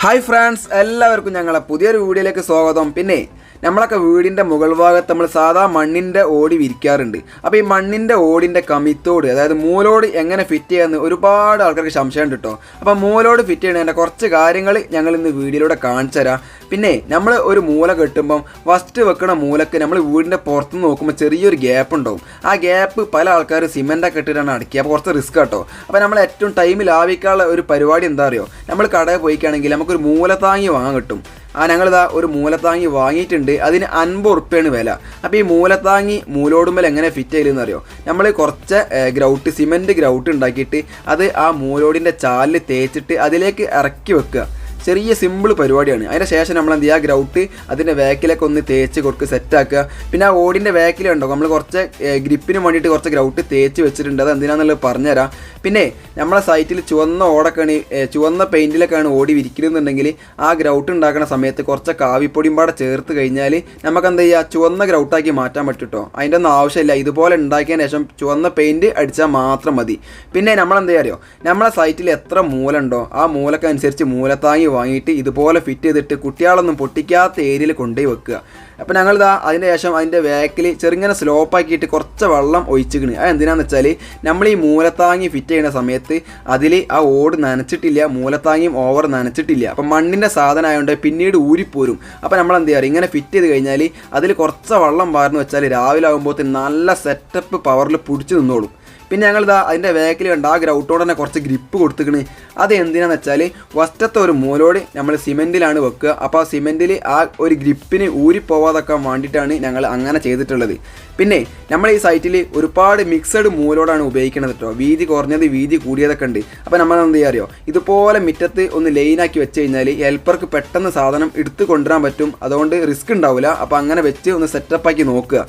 Hi friends, എല്ലാവർക്കും ഞങ്ങളെ പുതിയൊരു വീഡിയോയിലേക്ക് സ്വാഗതം. പിന്നെ നമ്മളൊക്കെ വീടിൻ്റെ മുകൾ ഭാഗത്ത് നമ്മൾ സാധാ മണ്ണിൻ്റെ ഓടി വിരിക്കാറുണ്ട്. അപ്പോൾ ഈ മണ്ണിൻ്റെ ഓടിൻ്റെ കമിത്തോട്, അതായത് മൂലോട് എങ്ങനെ ഫിറ്റ് ചെയ്യാമെന്ന് ഒരുപാട് ആൾക്കാർക്ക് സംശയം ഉണ്ട് കേട്ടോ. അപ്പോൾ മൂലോട് ഫിറ്റ് ചെയ്യുന്നതിൻ്റെ കുറച്ച് കാര്യങ്ങൾ ഞങ്ങൾ ഇന്ന് വീഡിയോയിലൂടെ കാണിച്ചു തരാം. പിന്നെ നമ്മൾ ഒരു മൂല കെട്ടുമ്പം ഫസ്റ്റ് വെക്കുന്ന മൂലക്ക് നമ്മൾ വീടിൻ്റെ പുറത്തുനിന്ന് നോക്കുമ്പോൾ ചെറിയൊരു ഗ്യാപ്പ് ഉണ്ടാവും. ആ ഗ്യാപ്പ് പല ആൾക്കാർ സിമെൻറ്റൊക്കെ ഇട്ടിട്ടാണ് അടക്കുക. അപ്പോൾ കുറച്ച് റിസ്ക് കേട്ടോ. അപ്പോൾ നമ്മൾ ഏറ്റവും ടൈം ലാഭിക്കാനുള്ള ഒരു പരിപാടി എന്താ അറിയോ, നമ്മൾ കടയിൽ പോയിക്കുകയാണെങ്കിൽ നമുക്കൊരു മൂലത്താങ്ങി വാങ്ങാൻ കിട്ടും. ഞങ്ങളിതാ ഒരു മൂലത്താങ്ങി വാങ്ങിയിട്ടുണ്ട്. അതിന് 50 ഉറുപ്പ്യാണ് വില. അപ്പോൾ ഈ മൂലത്താങ്ങി മൂലോടുമ്പോൾ എങ്ങനെ ഫിറ്റ് ചെയ്യലെന്ന് അറിയോ, നമ്മൾ കുറച്ച് ഗ്രൗട്ട്, സിമെൻറ്റ് ഗ്രൗട്ട് ഉണ്ടാക്കിയിട്ട് അത് ആ മൂലോടിൻ്റെ ചാലിൽ തേച്ചിട്ട് അതിലേക്ക് ഇറക്കി വെക്കുക. ചെറിയ സിമ്പിൾ പരിപാടിയാണ്. അതിന് ശേഷം നമ്മൾ എന്ത് ചെയ്യുക, ഗ്രൗട്ട് അതിൻ്റെ വേക്കിലൊക്കെ ഒന്ന് തേച്ച് കൊടുക്കുക, സെറ്റാക്കുക. പിന്നെ ആ ഓടിൻ്റെ വേക്കിലുണ്ടോ നമ്മൾ കുറച്ച് ഗ്രിപ്പിന് വേണ്ടിയിട്ട് കുറച്ച് ഗ്രൗട്ട് തേച്ച് വെച്ചിട്ടുണ്ട്. അത് എന്തിനാണെന്നുള്ളത് പറഞ്ഞുതരാം. പിന്നെ നമ്മളെ സൈറ്റിൽ ചുവന്ന ഓടൊക്കെയാണ്, ചുവന്ന പെയിൻറ്റിലൊക്കെയാണ് ഓടി വിരിക്കുന്നുണ്ടെങ്കിൽ ആ ഗ്രൗട്ട് ഉണ്ടാക്കുന്ന സമയത്ത് കുറച്ച് കാവിപ്പൊടിയും പാടെ ചേർത്ത് കഴിഞ്ഞാൽ നമുക്ക് എന്താ ചെയ്യുക, ചുവന്ന ഗ്രൗട്ടാക്കി മാറ്റാൻ പറ്റും കേട്ടോ. അതിൻ്റെ ഒന്നും ആവശ്യമില്ല. ഇതുപോലെ ഉണ്ടാക്കിയതിന് ശേഷം ചുവന്ന പെയിൻറ്റ് അടിച്ചാൽ മാത്രം മതി. പിന്നെ നമ്മൾ എന്താ അറിയോ, നമ്മളെ സൈറ്റിൽ എത്ര മൂലുണ്ടോ ആ മൂലക്കനുസരിച്ച് മൂലത്താങ്ങി വാങ്ങിയിട്ട് ഇതുപോലെ ഫിറ്റ് ചെയ്തിട്ട് കുട്ടികളൊന്നും പൊട്ടിക്കാത്ത ഏരിയയിൽ കൊണ്ടുപോയി വെക്കുക. അപ്പോൾ ഞങ്ങളിതാ അതിൻ്റെ ശേഷം അതിൻ്റെ വേക്കിൽ ചെറുങ്ങനെ സ്ലോപ്പാക്കിയിട്ട് കുറച്ച് വെള്ളം ഒഴിച്ചിക്കണ്. അത് എന്തിനാണെന്ന് വെച്ചാൽ നമ്മൾ ഈ മൂലത്താങ്ങി ഫിറ്റ് ചെയ്യുന്ന സമയത്ത് അതിൽ ആ ഓട് നനച്ചിട്ടില്ല, മൂലത്താങ്ങിയും ഓവർ നനച്ചിട്ടില്ല. അപ്പം മണ്ണിൻ്റെ സാധനം ആയതുകൊണ്ട് പിന്നീട് ഊരിപ്പോരും. അപ്പോൾ നമ്മൾ എന്ത് ചെയ്യുക, ഇങ്ങനെ ഫിറ്റ് ചെയ്ത് കഴിഞ്ഞാൽ അതിൽ കുറച്ച് വെള്ളം വാർന്ന് വെച്ചാൽ രാവിലെ ആകുമ്പോൾ നല്ല സെറ്റപ്പ് പവറിൽ പിടിച്ച് നിന്നോളും. പിന്നെ ഞങ്ങളിതാ അതിൻ്റെ വേക്കിൽ കണ്ട ആ ഗ്രൗട്ടോട് തന്നെ കുറച്ച് ഗ്രിപ്പ് കൊടുത്തിക്കണ്. അത് എന്തിനാണെന്ന് വെച്ചാൽ ഫസ്റ്റത്തെ ഒരു മൂലോട് നമ്മൾ സിമെൻറ്റിലാണ് വെക്കുക. അപ്പോൾ ആ സിമെൻറ്റിൽ ആ ഒരു ഗ്രിപ്പിന് ഊരിപ്പോവാതൊക്കെ വേണ്ടിയിട്ടാണ് ഞങ്ങൾ അങ്ങനെ ചെയ്തിട്ടുള്ളത്. പിന്നെ നമ്മൾ ഈ സൈറ്റിൽ ഒരുപാട് മിക്സഡ് മൂലോടാണ് ഉപയോഗിക്കുന്നത് കേട്ടോ. വീതി കുറഞ്ഞത് വീതി കൂടിയതൊക്കെ ഉണ്ട്. അപ്പോൾ നമ്മൾ എന്ത് ചെയ്യുക അറിയോ, ഇതുപോലെ മുറ്റത്ത് ഒന്ന് ലൈനാക്കി വെച്ച് കഴിഞ്ഞാൽ ഹെൽപ്പർക്ക് പെട്ടെന്ന് സാധനം എടുത്ത് കൊണ്ടുവരാൻ പറ്റും. അതുകൊണ്ട് റിസ്ക് ഉണ്ടാവില്ല. അപ്പോൾ അങ്ങനെ വെച്ച് ഒന്ന് സെറ്റപ്പാക്കി നോക്കുക.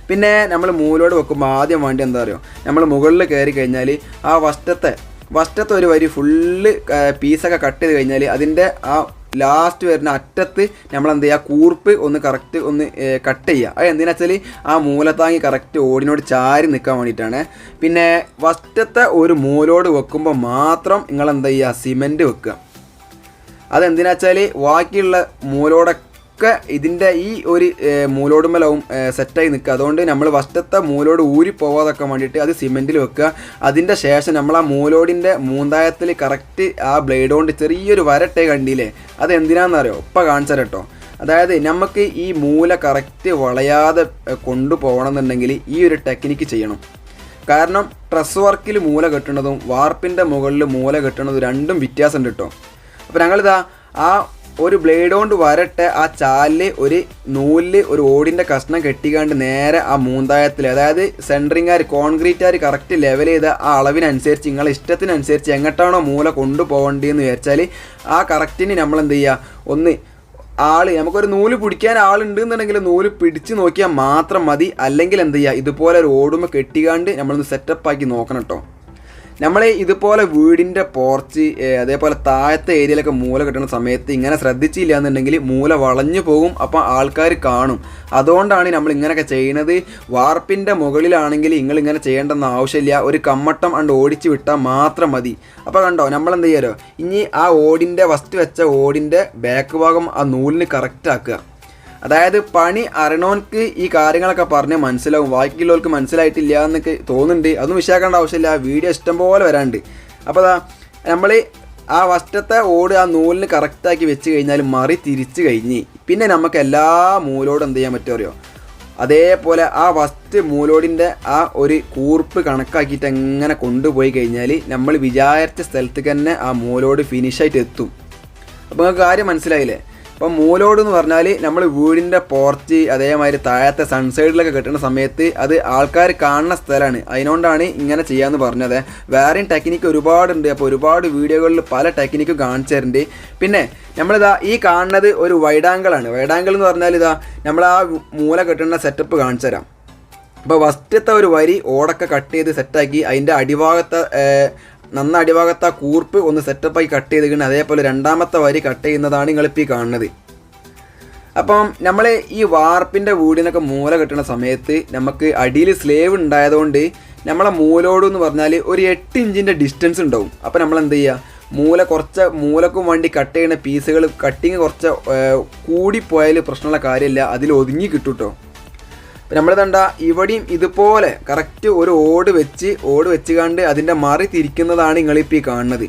പിന്നെ നമ്മൾ മൂലോട് വെക്കുമ്പോൾ ആദ്യം വേണ്ടി എന്താ പറയുക, നമ്മൾ മുകളിൽ കയറി കഴിഞ്ഞാൽ ആ വസ്റ്റത്തെ ഒരു വരി ഫുള്ള് പീസൊക്കെ കട്ട് ചെയ്ത് കഴിഞ്ഞാൽ അതിൻ്റെ ആ ലാസ്റ്റ് വരുന്ന അറ്റത്ത് നമ്മൾ എന്ത് ചെയ്യുക, കൂർപ്പ് ഒന്ന് കറക്റ്റ് ഒന്ന് കട്ട് ചെയ്യുക. അത് എന്തിനാ വെച്ചാൽ ആ മൂലത്താങ്ങി കറക്റ്റ് ഓടിനോട് ചാരി നിൽക്കാൻ വേണ്ടിയിട്ടാണ്. പിന്നെ വസ്റ്റത്തെ ഒരു മൂലോട് വെക്കുമ്പോൾ മാത്രം നിങ്ങൾ എന്താ ചെയ്യുക, സിമെൻറ്റ് വെക്കുക. അതെന്തിനാ വെച്ചാൽ ബാക്കിയുള്ള മൂലോടൊക്കെ ഇതിൻ്റെ ഈ ഒരു മൂലോടുമലാവും സെറ്റായി നിൽക്കുക. അതുകൊണ്ട് നമ്മൾ ഫസ്റ്റത്തെ മൂലോട് ഊരിപ്പോവാതൊക്കെ വേണ്ടിയിട്ട് അത് സിമെൻറ്റിൽ വെക്കുക. അതിൻ്റെ ശേഷം നമ്മൾ ആ മൂലോടിൻ്റെ മൂന്തായത്തിൽ കറക്റ്റ് ആ ബ്ലേഡ് കൊണ്ട് ചെറിയൊരു വരട്ടെ കണ്ടില്ലേ, അത് എന്തിനാണെന്നറിയോ, ഇപ്പം കാണിച്ചാൽ കേട്ടോ. അതായത് നമുക്ക് ഈ മൂല കറക്റ്റ് വളയാതെ കൊണ്ടുപോകണമെന്നുണ്ടെങ്കിൽ ഈ ഒരു ടെക്നിക്ക് ചെയ്യണം. കാരണം ട്രസ് വർക്കിൽ മൂല കെട്ടുന്നതും വാർപ്പിൻ്റെ മുകളിൽ മൂല കെട്ടുന്നതും രണ്ടും വ്യത്യാസമുണ്ട് കേട്ടോ. അപ്പോൾ ഞങ്ങളിതാ ആ ഒരു ബ്ലേഡ് കൊണ്ട് വരട്ടെ ആ ചാലിൽ ഒരു നൂലിൽ ഒരു ഓടിൻ്റെ കഷ്ണം കെട്ടിക്കാണ്ട് നേരെ ആ മൂന്തായത്തിൽ, അതായത് സെൻറ്ററിങ്ങാർ കോൺക്രീറ്റുകാർ കറക്റ്റ് ലെവൽ ചെയ്ത ആ അളവിനനുസരിച്ച് നിങ്ങളെ ഇഷ്ടത്തിനനുസരിച്ച് എങ്ങോട്ടാണോ മൂല കൊണ്ടുപോകേണ്ടതെന്ന് വിചാരിച്ചാൽ ആ കറക്റ്റിന് നമ്മൾ എന്ത് ചെയ്യുക, ഒന്ന് നമുക്കൊരു നൂല് പിടിക്കാൻ ആളുണ്ടെന്നുണ്ടെങ്കിൽ നൂല് പിടിച്ച് നോക്കിയാൽ മാത്രം മതി. അല്ലെങ്കിൽ എന്ത് ചെയ്യുക, ഇതുപോലെ ഒരു ഓടുമ്പോൾ കെട്ടിക്കാണ്ട് നമ്മളൊന്ന് സെറ്റപ്പാക്കി നോക്കണം കേട്ടോ. നമ്മൾ ഇതുപോലെ വീടിൻ്റെ പോർച്ച് അതേപോലെ താഴത്തെ ഏരിയയിലൊക്കെ മൂല കെട്ടുന്ന സമയത്ത് ഇങ്ങനെ ശ്രദ്ധിച്ചില്ല എന്നുണ്ടെങ്കിൽ മൂല വളഞ്ഞു പോകും. അപ്പോൾ ആൾക്കാർ കാണും. അതുകൊണ്ടാണ് നമ്മൾ ഇങ്ങനെയൊക്കെ ചെയ്യുന്നത്. വാർപ്പിൻ്റെ മുകളിലാണെങ്കിൽ നിങ്ങളിങ്ങനെ ചെയ്യേണ്ടെന്ന് ആവശ്യമില്ല. ഒരു കമ്മട്ടം അണ്ട് ഓടിച്ച് വിട്ടാൽ മാത്രം മതി. അപ്പോൾ കണ്ടോ, നമ്മളെന്ത് ചെയ്യാലോ, ഇനി ആ ഓടിൻ്റെ ഫസ്റ്റ് വെച്ച ഓടിൻ്റെ ബാക്ക് ഭാഗം ആ നൂലിന് കറക്റ്റ് ആക്കുക. അതായത് പണി അറിയണവർക്ക് ഈ കാര്യങ്ങളൊക്കെ പറഞ്ഞ് മനസ്സിലാവും. ബാക്കിയുള്ളവർക്ക് മനസ്സിലായിട്ടില്ല എന്നൊക്കെ തോന്നുന്നുണ്ട്. അതൊന്നും വിഷയാക്കേണ്ട ആവശ്യമില്ല. വീഡിയോ ഇഷ്ടംപോലെ വരാണ്ട്. അപ്പോൾ നമ്മൾ ആ ഫസ്റ്റത്തെ ഓട് ആ നൂലിന് കറക്റ്റാക്കി വെച്ച് കഴിഞ്ഞാൽ മറി തിരിച്ച് കഴിഞ്ഞ് പിന്നെ നമുക്ക് എല്ലാ മൂലോടും എന്ത് ചെയ്യാൻ പറ്റുമോ അറിയോ, അതേപോലെ ആ ഫസ്റ്റ് മൂലോടിൻ്റെ ആ ഒരു കൂർപ്പ് കണക്കാക്കിയിട്ട് എങ്ങനെ കൊണ്ടുപോയി കഴിഞ്ഞാൽ നമ്മൾ വിചാരിച്ച സ്ഥലത്തേക്ക് തന്നെ ആ മൂലോട് ഫിനിഷായിട്ട് എത്തും. അപ്പോൾ നിങ്ങൾക്ക് കാര്യം മനസ്സിലായില്ലേ. അപ്പം മൂലോട് എന്ന് പറഞ്ഞാൽ നമ്മൾ വീടിൻ്റെ പോർച്ച് അതേമാതിരി താഴത്തെ സൺസൈഡിലൊക്കെ കെട്ടുന്ന സമയത്ത് അത് ആൾക്കാർ കാണുന്ന സ്ഥലമാണ്. അതിനോണ്ടാണ് ഇങ്ങനെ ചെയ്യാമെന്ന് പറഞ്ഞത്. വേറെയും ടെക്നിക്ക് ഒരുപാടുണ്ട്. അപ്പോൾ ഒരുപാട് വീഡിയോകളിൽ പല ടെക്നിക്കും കാണിച്ചു തരുന്നുണ്ട്. പിന്നെ നമ്മളിതാ ഈ കാണുന്നത് ഒരു വൈഡാങ്കിളാണ്. വൈഡാങ്കിൾ എന്ന് പറഞ്ഞാൽ ഇതാ നമ്മൾ ആ മൂല കെട്ടുന്ന സെറ്റപ്പ് കാണിച്ചു തരാം. അപ്പോൾ ഫസ്റ്റത്തെ ഒരു വരി ഓടൊക്കെ കട്ട് ചെയ്ത് സെറ്റാക്കി അതിൻ്റെ അടിഭാഗത്ത് ആ കൂർപ്പ് ഒന്ന് സെറ്റപ്പായി കട്ട് ചെയ്തിരിക്കുന്നത്. അതേപോലെ രണ്ടാമത്തെ വരി കട്ട് ചെയ്യുന്നതാണ് നിങ്ങളിപ്പോൾ ഈ കാണുന്നത്. അപ്പം നമ്മൾ ഈ വാർപ്പിൻ്റെ വീടിനൊക്കെ മൂല കെട്ടുന്ന സമയത്ത് നമുക്ക് അടിയിൽ സ്ലേവ് ഉണ്ടായതുകൊണ്ട് നമ്മളെ മൂലോട് എന്ന് പറഞ്ഞാൽ ഒരു 8 ഇഞ്ചിൻ്റെ ഡിസ്റ്റൻസ് ഉണ്ടാവും. അപ്പോൾ നമ്മൾ എന്ത് ചെയ്യുക, കുറച്ച് മൂലക്കും വേണ്ടി കട്ട് ചെയ്യുന്ന പീസുകൾ കട്ടിങ് കുറച്ച് കൂടിപ്പോയാൽ പ്രശ്നമുള്ള കാര്യമില്ല, അതിൽ ഒതുങ്ങി കിട്ടും കേട്ടോ. നമ്മൾ കണ്ട ഇവിടെയും ഇതുപോലെ കറക്റ്റ് ഒരു ഓട് വെച്ച് കണ്ട് അതിൻ്റെ മറി തിരിക്കുന്നതാണ് നിങ്ങളിപ്പോൾ ഈ കാണുന്നത്.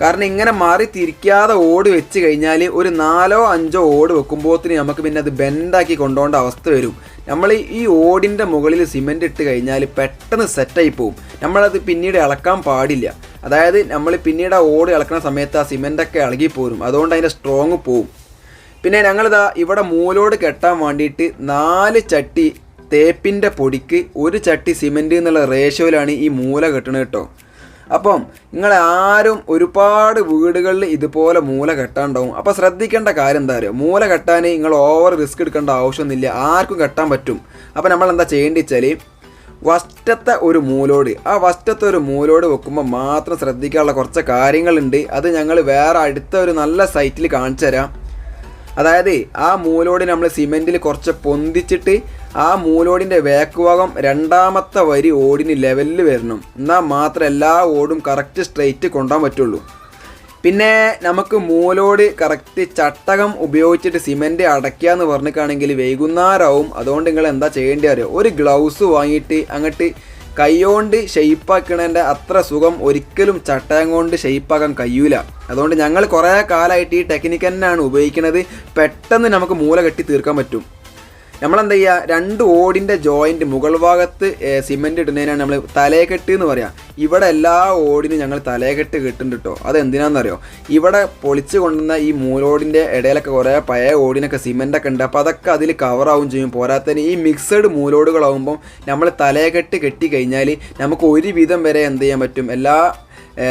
കാരണം ഇങ്ങനെ മാറി തിരിക്കാതെ ഓട് വെച്ച് കഴിഞ്ഞാൽ ഒരു 4-5 ഓട് വെക്കുമ്പോഴത്തേന് നമുക്ക് പിന്നെ അത് ബെൻഡാക്കി കൊണ്ടുപോകേണ്ട അവസ്ഥ വരും. നമ്മൾ ഈ ഓടിൻ്റെ മുകളിൽ സിമെൻറ്റ് ഇട്ട് കഴിഞ്ഞാൽ പെട്ടെന്ന് സെറ്റായി പോവും. നമ്മളത് പിന്നീട് ഇളക്കാൻ പാടില്ല. അതായത് നമ്മൾ പിന്നീട് ആ ഓട് ഇളക്കുന്ന സമയത്ത് ആ സിമെൻറ്റൊക്കെ ഇളകിപ്പോരും, അതുകൊണ്ട് അതിൻ്റെ സ്ട്രോങ് പോവും. പിന്നെ ഞങ്ങളിതാ ഇവിടെ മൂലോട് കെട്ടാൻ വേണ്ടിയിട്ട് 4 ചട്ടി തേപ്പിൻ്റെ പൊടിക്ക് 1 ചട്ടി സിമെൻറ്റ് എന്നുള്ള റേഷ്യോയിലാണ് ഈ മൂല കെട്ടണത് കേട്ടോ. അപ്പം നിങ്ങൾ ആരും ഒരുപാട് വീടുകളിൽ ഇതുപോലെ മൂല കെട്ടാണ്ടാവും. അപ്പോൾ ശ്രദ്ധിക്കേണ്ട കാര്യം എന്താ പറയുക, മൂല കെട്ടാൻ നിങ്ങൾ ഓവർ റിസ്ക് എടുക്കേണ്ട ആവശ്യമൊന്നുമില്ല, ആർക്കും കെട്ടാൻ പറ്റും. അപ്പോൾ നമ്മൾ എന്താ ചെയ്യേണ്ടത് വെച്ചാൽ ഫസ്റ്റത്തെ ഒരു മൂലോട് വെക്കുമ്പോൾ മാത്രം ശ്രദ്ധിക്കാനുള്ള കുറച്ച് കാര്യങ്ങളുണ്ട്. അത് ഞങ്ങൾ വേറെ അടുത്ത ഒരു നല്ല സൈറ്റിൽ കാണിച്ചു തരാം. അതായത് ആ മൂലോട് നമ്മൾ സിമെൻറ്റിൽ കുറച്ച് പൊന്തിച്ചിട്ട് ആ മൂലോടിൻ്റെ ബാക്ക് ഭാഗം 2ാമത്തെ വരി ഓടിന് ലെവലിൽ വരണം. എന്നാൽ മാത്രം എല്ലാ ഓടും കറക്റ്റ് സ്ട്രെയിറ്റ് കൊണ്ടുപോകാൻ പറ്റുള്ളൂ. പിന്നെ നമുക്ക് മൂലോട് കറക്റ്റ് ചട്ടകം ഉപയോഗിച്ചിട്ട് സിമെൻറ്റ് അടയ്ക്കുക എന്ന് പറഞ്ഞിട്ടാണെങ്കിൽ വൈകുന്നേരമാവും. അതുകൊണ്ട് നിങ്ങൾ എന്താ ചെയ്യേണ്ടി അറിയോ, ഒരു ഗ്ലൗസ് വാങ്ങിയിട്ട് അങ്ങോട്ട് കൈകൊണ്ട് ഷെയ്പ്പാക്കണതിൻ്റെ അത്ര സുഖം ഒരിക്കലും ചട്ടയം കൊണ്ട് ഷെയ്പ്പാക്കാൻ കഴിയൂല. അതുകൊണ്ട് ഞങ്ങൾ കുറേ കാലമായിട്ട് ഈ ടെക്നിക്ക് തന്നെയാണ് ഉപയോഗിക്കുന്നത്. പെട്ടെന്ന് നമുക്ക് മൂല കെട്ടി തീർക്കാൻ പറ്റും. നമ്മളെന്താ ചെയ്യുക, 2 ഓടിൻ്റെ ജോയിൻറ്റ് മുകൾ ഭാഗത്ത് സിമെൻറ്റ് ഇടുന്നതിനാണ് നമ്മൾ തലയെക്കെട്ട് എന്ന് പറയാം. ഇവിടെ എല്ലാ ഓടിനും ഞങ്ങൾ തലയെക്കെട്ട് കെട്ടുന്നുണ്ട് കേട്ടോ. അതെന്തിനാണെന്നറിയോ, ഇവിടെ പൊളിച്ച് കൊണ്ടുവന്ന ഈ മൂലോടിൻ്റെ ഇടയിലൊക്കെ കുറേ പഴയ ഓടിനൊക്കെ സിമെൻറ്റൊക്കെ ഉണ്ട്. അപ്പോൾ അതൊക്കെ അതിൽ കവറാവും ചെയ്യും. പോരാത്തതിന് ഈ മിക്സഡ് മൂലോടുകളാവുമ്പം നമ്മൾ തലയെക്കെട്ട് കെട്ടി കഴിഞ്ഞാൽ നമുക്ക് ഒരു വിധം വരെ എന്ത് ചെയ്യാൻ പറ്റും,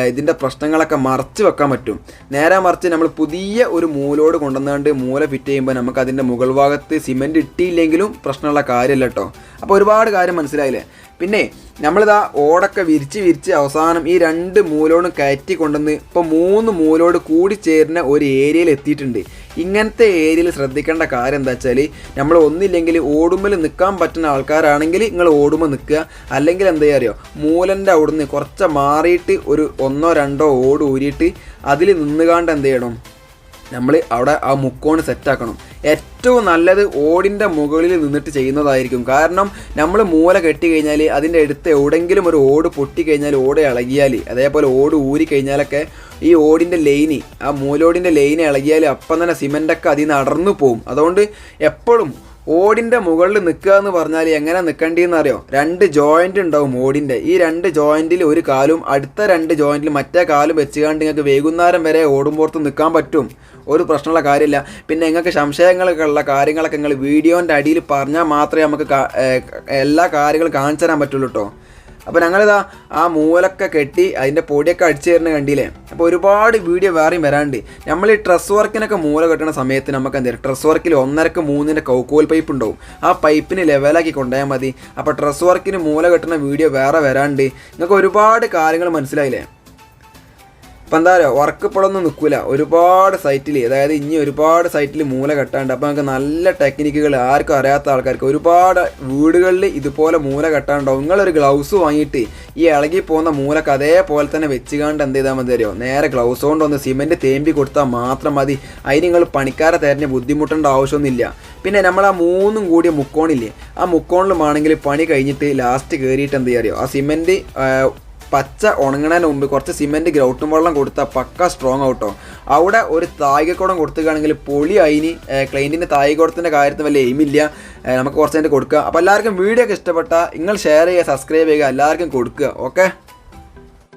ഇതിൻ്റെ പ്രശ്നങ്ങളൊക്കെ മറച്ച് വെക്കാൻ പറ്റും. നേരെ മറിച്ച് നമ്മൾ പുതിയ ഒരു മൂലോട് കൊണ്ടുവന്നുകൊണ്ട് മൂല ഫിറ്റ് ചെയ്യുമ്പോൾ നമുക്ക് അതിൻ്റെ മുകൾ ഭാഗത്ത് സിമെൻറ്റ് ഇട്ടില്ലെങ്കിലും പ്രശ്നമുള്ള കാര്യമല്ല കേട്ടോ. അപ്പോൾ ഒരുപാട് കാര്യം മനസ്സിലായില്ലേ. പിന്നെ നമ്മളിതാ ഓടൊക്കെ വിരിച്ച് അവസാനം ഈ 2 മൂലോടും കയറ്റി കൊണ്ടുവന്ന് ഇപ്പോൾ 3 മൂലോട് കൂടി ചേരുന്ന ഒരു ഏരിയയിൽ എത്തിയിട്ടുണ്ട്. ഇങ്ങനത്തെ ഏരിയയിൽ ശ്രദ്ധിക്കേണ്ട കാര്യം എന്താ വെച്ചാൽ, നമ്മൾ ഒന്നില്ലെങ്കിൽ ഓടുമ്പോൾ നിൽക്കാൻ പറ്റുന്ന ആൾക്കാരാണെങ്കിൽ നിങ്ങൾ ഓടുമ്പോൾ നിൽക്കുക. അല്ലെങ്കിൽ എന്താ അറിയോ, മൂലൻ്റെ അവിടുന്ന് കുറച്ച് മാറിയിട്ട് ഒരു 1-2 ഓട് ഊരിയിട്ട് അതിൽ നിന്നുകാണ്ട് എന്ത് ചെയ്യണം, നമ്മൾ അവിടെ ആ മുക്കോണ് സെറ്റാക്കണം. ഏറ്റവും നല്ലത് ഓടിൻ്റെ മുകളിൽ നിന്നിട്ട് ചെയ്യുന്നതായിരിക്കും. കാരണം നമ്മൾ മൂല കെട്ടി കഴിഞ്ഞാൽ അതിൻ്റെ അടുത്ത് എവിടെയെങ്കിലും ഒരു ഓട് പൊട്ടിക്കഴിഞ്ഞാൽ ഓട് ഇളകിയാൽ, അതേപോലെ ഓട് ഊരി കഴിഞ്ഞാലൊക്കെ ഈ ഓടിൻ്റെ ലൈന്, ആ മൂലോടിൻ്റെ ലൈന് ഇളകിയാൽ അപ്പം തന്നെ സിമെൻറ്റൊക്കെ അതിൽ നിന്ന് അടർന്നു പോവും. അതുകൊണ്ട് എപ്പോഴും ഓടിൻ്റെ മുകളിൽ നിൽക്കുക എന്ന് പറഞ്ഞാൽ എങ്ങനെ നിൽക്കേണ്ടതെന്ന് അറിയോ, 2 ജോയിൻ്റ് ഉണ്ടാവും ഓടിൻ്റെ. ഈ 2 ജോയിൻറ്റിൽ ഒരു കാലും അടുത്ത 2 ജോയിൻറ്റിൽ മറ്റേ കാലും വെച്ചുകൊണ്ട് നിങ്ങൾക്ക് വൈകുന്നേരം വരെ ഓടുമ്പോഴത്ത് നിൽക്കാൻ പറ്റും. ഒരു പ്രശ്നമുള്ള കാര്യമില്ല. പിന്നെ നിങ്ങൾക്ക് സംശയങ്ങളൊക്കെ ഉള്ള കാര്യങ്ങളൊക്കെ നിങ്ങൾ വീഡിയോൻ്റെ അടിയിൽ പറഞ്ഞാൽ മാത്രമേ നമുക്ക് എല്ലാ കാര്യങ്ങളും കാണിച്ചു തരാൻ പറ്റുള്ളൂ കേട്ടോ. അപ്പോൾ ഞങ്ങളിതാ ആ മൂലൊക്കെ കെട്ടി അതിൻ്റെ പൊടിയൊക്കെ അടിച്ചു തരുന്ന കണ്ടില്ലേ. അപ്പോൾ ഒരുപാട് വീഡിയോ വേറെയും വരാണ്ട്. നമ്മൾ ഈ ഡ്രസ് വർക്കിനൊക്കെ മൂല കെട്ടുന്ന സമയത്ത് നമുക്ക് എന്താ, ഡ്രസ് വർക്കിൽ 1.5-3 കൗക്കോൽ പൈപ്പ് ഉണ്ടാവും. ആ പൈപ്പിന് ലെവലാക്കി കൊണ്ടുപോയാൽ മതി. അപ്പോൾ ഡ്രസ് വർക്കിന് മൂല കെട്ടുന്ന വീഡിയോ വേറെ വരാണ്ട്. നിങ്ങൾക്ക് ഒരുപാട് കാര്യങ്ങൾ മനസ്സിലായില്ലേ. അപ്പം എന്താ പറയുക, വർക്ക് ഇപ്പോഴൊന്നും നിൽക്കില്ല. ഒരുപാട് സൈറ്റിൽ, അതായത് ഇനി ഒരുപാട് സൈറ്റിൽ മൂല കെട്ടാണ്ട്. അപ്പോൾ നമുക്ക് നല്ല ടെക്നിക്കുകൾ ആർക്കും അറിയാത്ത ആൾക്കാർക്ക് ഒരുപാട് വീടുകളിൽ ഇതുപോലെ മൂല കെട്ടാണ്ടാവും. നിങ്ങളൊരു ഗ്ലൗസ് വാങ്ങിയിട്ട് ഈ ഇളകി പോകുന്ന മൂലക്ക് അതേപോലെ തന്നെ വെച്ചുകൊണ്ട് എന്ത് ചെയ്താൽ മതി അറിയോ, നേരെ ഗ്ലൗസ് കൊണ്ടൊന്ന് സിമെൻറ്റ് തേമ്പി കൊടുത്താൽ മാത്രം മതി. അതിന് നിങ്ങൾ പണിക്കാരെ തിരഞ്ഞ് ബുദ്ധിമുട്ടേണ്ട ആവശ്യമൊന്നുമില്ല. പിന്നെ നമ്മൾ ആ 3 കൂടിയ മുക്കോണില്ലേ, ആ മുക്കോണിലുമാണെങ്കിൽ പണി കഴിഞ്ഞിട്ട് ലാസ്റ്റ് കയറിയിട്ട് എന്ത് ചെയ്യുക അറിയോ, ആ സിമെൻറ്റ് പച്ച ഉണങ്ങണതിന് മുമ്പ് കുറച്ച് സിമെൻറ്റ് ഗ്രൗട്ടും വെള്ളം കൊടുത്താൽ പക്ക സ്ട്രോങ് ആവട്ടോ. അവിടെ ഒരു തായികക്കുടം കൊടുത്തുകയാണെങ്കിൽ പൊളി അതിന് ക്ലൈൻറ്റിൻ്റെ തായികക്കുടത്തിൻ്റെ കാര്യത്തിൽ വലിയ എയിമില്ല. നമുക്ക് കുറച്ച് കൊടുക്കുക. അപ്പോൾ എല്ലാവർക്കും വീഡിയോ ഒക്കെ ഇഷ്ടപ്പെട്ടാൽ നിങ്ങൾ ഷെയർ ചെയ്യുക, സബ്സ്ക്രൈബ് ചെയ്യുക, എല്ലാവർക്കും കൊടുക്കുക. ഓക്കെ.